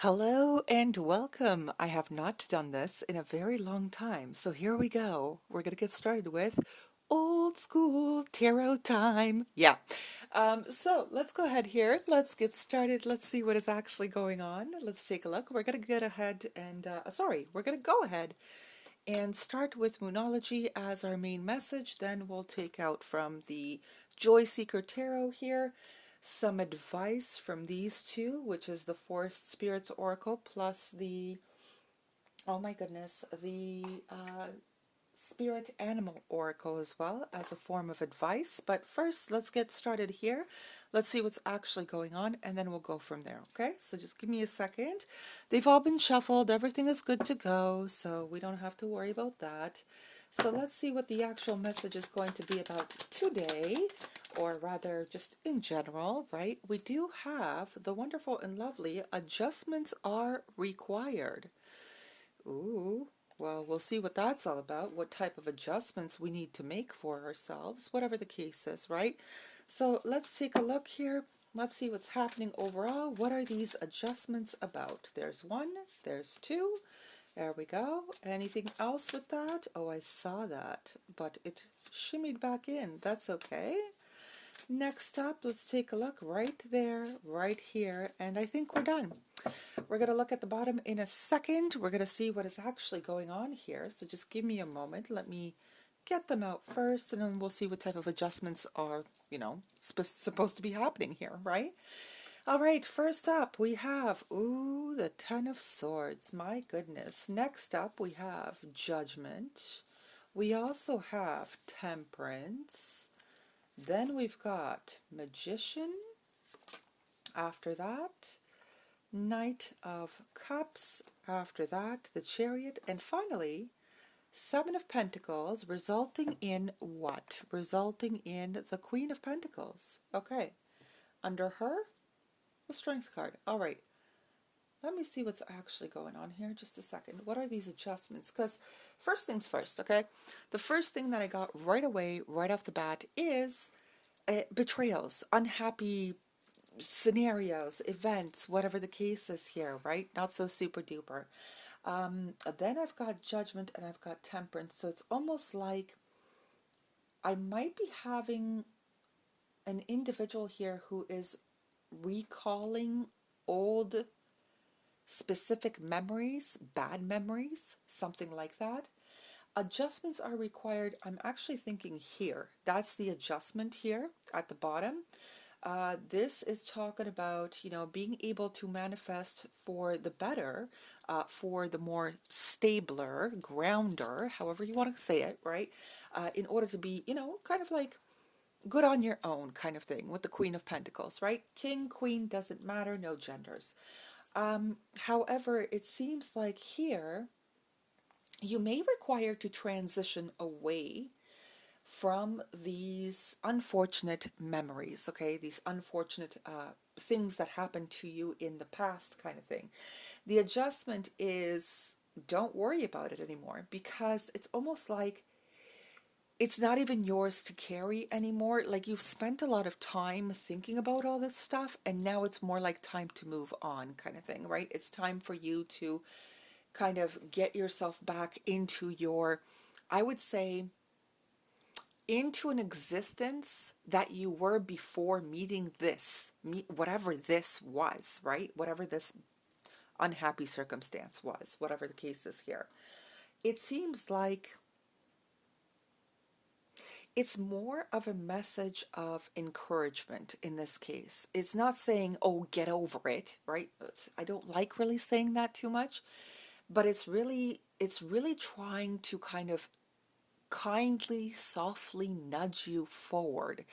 Hello and welcome. I have not done this in a very long time, so here we go. We're going to get started with old school tarot time. Yeah. So let's go ahead here. Let's get started. Let's see what is actually going on. Let's take a look. We're going to get ahead and, we're going to go ahead and start with Moonology as our main message. Then we'll take out from the Joy Seeker Tarot here some advice from these two, which is the Forest Spirits Oracle plus the, oh my goodness, the Spirit Animal Oracle as well as a form of advice. But first, let's get started here. Let's see what's actually going on, and then we'll go from there, okay? So just give me a second. They've all been shuffled. Everything is good to go, so we don't have to worry about that. So let's see what the actual message is going to be about today, or rather just in general, right? We do have the wonderful and lovely adjustments are required. Ooh, well, we'll see what that's all about, what type of adjustments we need to make for ourselves, whatever the case is, right? So let's take a look here. Let's see what's happening overall. What are these adjustments about? There's one, there's two. There we go. Anything else with that? Oh, I saw that, but it shimmied back in. That's okay. Next up, let's take a look right there, right here, and I think we're done. We're going to look at the bottom in a second. We're going to see what is actually going on here. So just give me a moment. Let me get them out first, and then we'll see what type of adjustments are, supposed to be happening here, right? All right, first up we have, ooh, the Ten of Swords. My goodness. Next up we have Judgment. We also have Temperance. Then we've got Magician. After that, Knight of Cups, after that, the Chariot, and finally, Seven of Pentacles, resulting in what? Resulting in the Queen of Pentacles. Okay, under her, the Strength card. All right, let me see what's actually going on here. Just a second. What are these adjustments? Because first things first, okay? The first thing that I got right away, right off the bat, is betrayals, unhappy scenarios, events, whatever the case is here, right? Not so super duper. Then I've got Judgment and I've got Temperance. So it's almost like I might be having an individual here who is recalling old specific memories, bad memories, something like that. Adjustments are required. I'm actually thinking here. That's the adjustment here at the bottom. This is talking about, being able to manifest for the better, for the more stabler, grounder, however you want to say it, right? In order to be, kind of like good on your own kind of thing with the Queen of Pentacles, right? King, queen, doesn't matter, no genders. However, it seems like here you may require to transition away from these unfortunate memories, okay? These unfortunate things that happened to you in the past kind of thing. The adjustment is don't worry about it anymore because it's almost like it's not even yours to carry anymore. Like you've spent a lot of time thinking about all this stuff and now it's more like time to move on kind of thing, right? It's time for you to kind of get yourself back into your, I would say, into an existence that you were before meeting this, whatever this was, right? Whatever this unhappy circumstance was, whatever the case is here. It seems like it's more of a message of encouragement in this case. It's not saying, oh, get over it, right? I don't like really saying that too much, but it's really trying to kind of kindly, softly nudge you forward.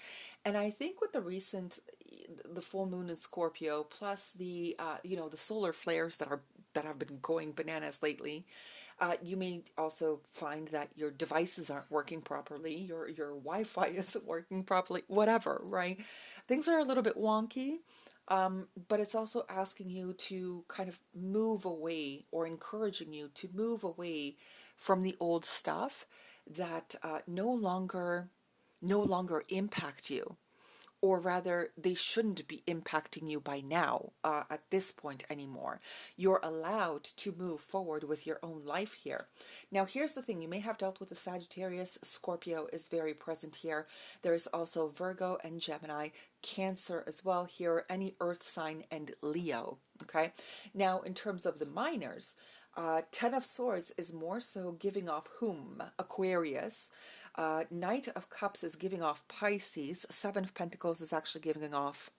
And I think with the full moon in Scorpio, plus the solar flares that have been going bananas lately, you may also find that your devices aren't working properly, your Wi-Fi isn't working properly, whatever, right? Things are a little bit wonky. But it's also asking you to kind of move away or encouraging you to move away from the old stuff that no longer impact you or rather, they shouldn't be impacting you by now, at this point anymore. You're allowed to move forward with your own life here. Now, here's the thing, you may have dealt with a Sagittarius, Scorpio is very present here. There is also Virgo and Gemini, Cancer as well here, any earth sign, and Leo. Okay, now in terms of the minors, Ten of Swords is more so giving off whom? Aquarius. Knight of Cups is giving off Pisces. Seven of Pentacles is actually giving off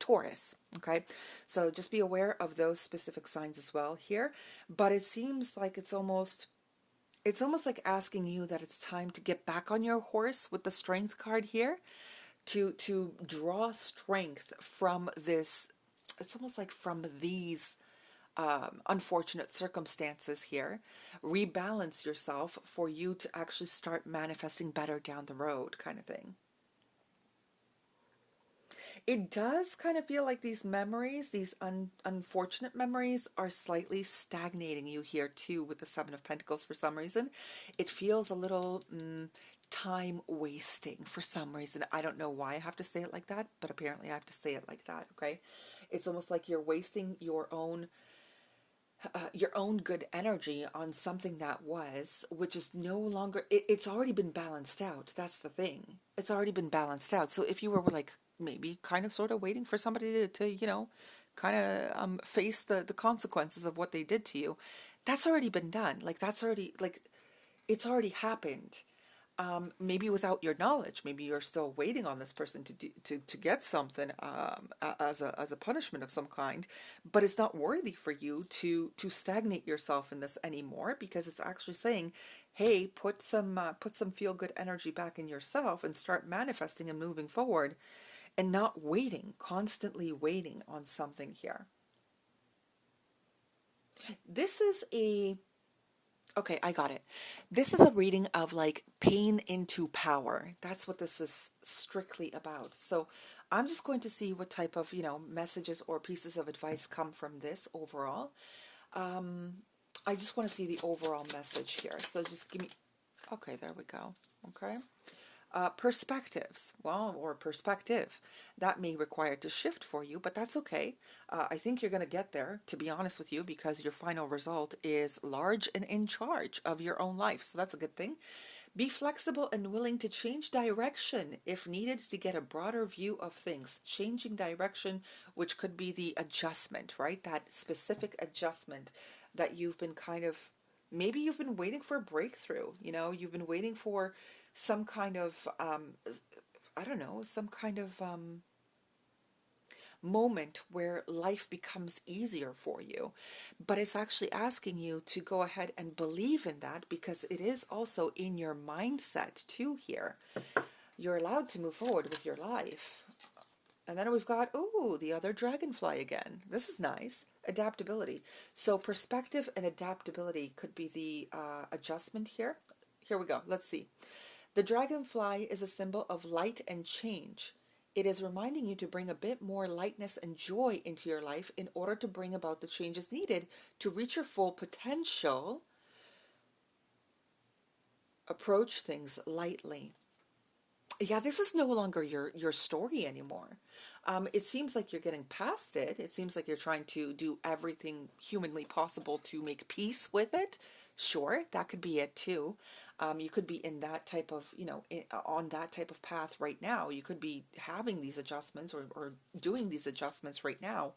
Taurus. Okay, so just be aware of those specific signs as well here. But it seems like it's almost like asking you that it's time to get back on your horse with the Strength card here, to draw strength from this. It's almost like from these unfortunate circumstances here, rebalance yourself for you to actually start manifesting better down the road, kind of thing. It does kind of feel like these memories, these unfortunate memories, are slightly stagnating you here too with the Seven of Pentacles for some reason. It feels a little time wasting for some reason. I don't know why I have to say it like that, but apparently I have to say it like that, okay? It's almost like you're wasting your own good energy on something that was, which is no longer, it's already been balanced out. That's the thing. It's already been balanced out. So if you were like maybe kind of sort of waiting for somebody to kind of face the consequences of what they did to you, that's already been done. Like that's already, like, it's already happened. Maybe without your knowledge, maybe you're still waiting on this person to get something, as a punishment of some kind, but it's not worthy for you to stagnate yourself in this anymore, because it's actually saying, hey, put some feel good energy back in yourself and start manifesting and moving forward, and not waiting, constantly waiting on something here. This is a Okay, I got it. This is a reading of like pain into power. That's what this is strictly about. So I'm just going to see what type of, messages or pieces of advice come from this overall. I just want to see the overall message here. So just give me, okay, there we go. Okay. Perspectives, well, or perspective, that may require to shift for you, but that's okay. I think you're going to get there, to be honest with you, because your final result is large and in charge of your own life. So that's a good thing. Be flexible and willing to change direction if needed to get a broader view of things. Changing direction, which could be the adjustment, right? That specific adjustment that you've been kind of, maybe you've been waiting for a breakthrough, you've been waiting for some kind of, I don't know, some kind of moment where life becomes easier for you. But it's actually asking you to go ahead and believe in that, because it is also in your mindset too here. You're allowed to move forward with your life. And then we've got, ooh, the other dragonfly again. This is nice. Adaptability. So perspective and adaptability could be the adjustment here. Here we go. Let's see. The dragonfly is a symbol of light and change. It is reminding you to bring a bit more lightness and joy into your life in order to bring about the changes needed to reach your full potential. Approach things lightly. Yeah, this is no longer your story anymore. It seems like you're getting past it. It seems like you're trying to do everything humanly possible to make peace with it. Sure, that could be it too. You could be in that type of, on that type of path right now. You could be having these adjustments, or doing these adjustments right now,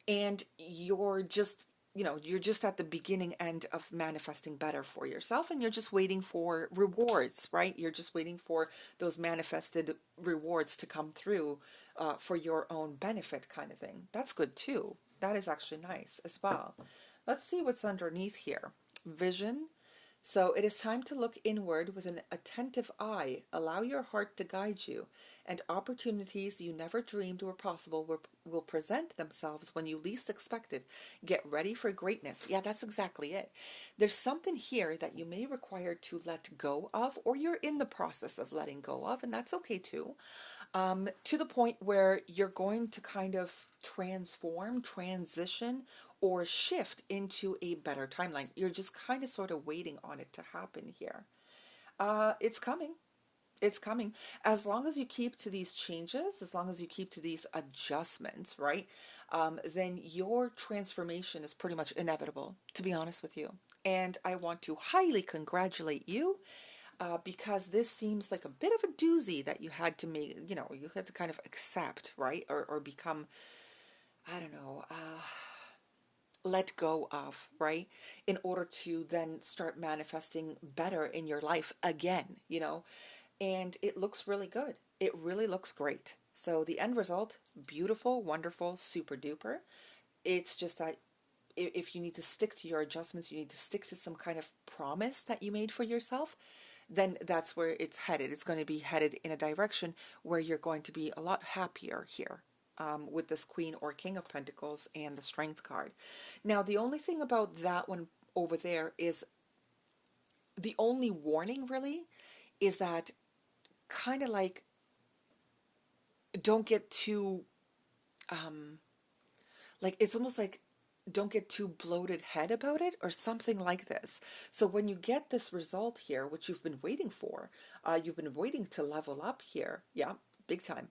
and you're just at the beginning end of manifesting better for yourself, and you're just waiting for rewards, right? You're just waiting for those manifested rewards to come through, for your own benefit, kind of thing. That's good too. That is actually nice as well. Let's see what's underneath here. Vision. So it is time to look inward with an attentive eye. Allow your heart to guide you, and opportunities you never dreamed were possible will present themselves when you least expect it. Get ready for greatness. Yeah, that's exactly it. There's something here that you may require to let go of, or you're in the process of letting go of, and that's okay too. To the point where you're going to kind of transform, transition, or shift into a better timeline. You're just kind of sort of waiting on it to happen here. It's coming. It's coming. As long as you keep to these changes, as long as you keep to these adjustments, right? Then your transformation is pretty much inevitable, to be honest with you. And I want to highly congratulate you because this seems like a bit of a doozy that you had to make, you had to kind of accept, right? Or become, I don't know, let go of, right? In order to then start manifesting better in your life again. And it looks really good. It really looks great. So the end result, beautiful, wonderful, super duper. It's just that if you need to stick to your adjustments, you need to stick to some kind of promise that you made for yourself, then that's where it's headed. It's going to be headed in a direction where you're going to be a lot happier here. With this Queen or King of Pentacles and the Strength card. Now, the only thing about that one over there is the only warning really is that kind of like don't get too like it's almost like don't get too bloated head about it or something like this. So when you get this result here, which you've been waiting for, you've been waiting to level up here. Yeah, big time.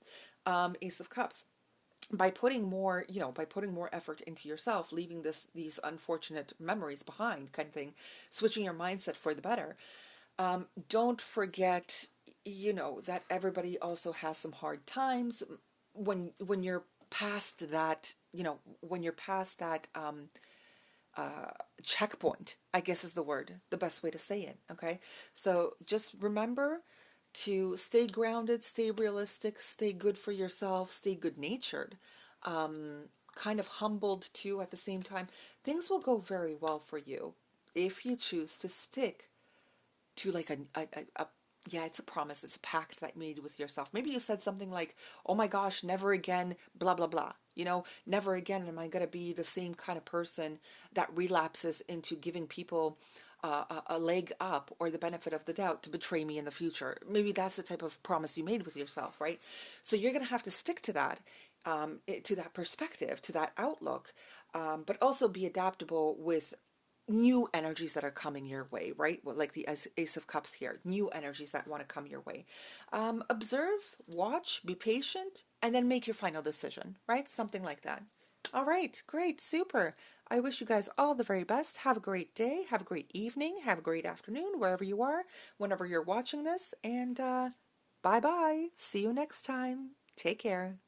Ace of Cups. By putting more, by putting more effort into yourself, leaving these unfortunate memories behind, kind of thing, switching your mindset for the better. Don't forget, that everybody also has some hard times when you're past that, when you're past that checkpoint, I guess is the best way to say it. Okay. So just remember to stay grounded, stay realistic, stay good for yourself, stay good natured, kind of humbled too at the same time. Things will go very well for you if you choose to stick to like a yeah, it's a promise, it's a pact that you made with yourself. Maybe you said something like, oh my gosh, never again, blah blah blah, never again am I going to be the same kind of person that relapses into giving people a leg up or the benefit of the doubt to betray me in the future. Maybe that's the type of promise you made with yourself, right? So you're going to have to stick to that, to that perspective, to that outlook, but also be adaptable with new energies that are coming your way, right? Well, like the Ace of Cups here, new energies that want to come your way. Observe, watch, be patient, and then make your final decision, right? Something like that. All right, great, super. I wish you guys all the very best. Have a great day, have a great evening, have a great afternoon, wherever you are, whenever you're watching this, and bye bye. See you next time. Take care.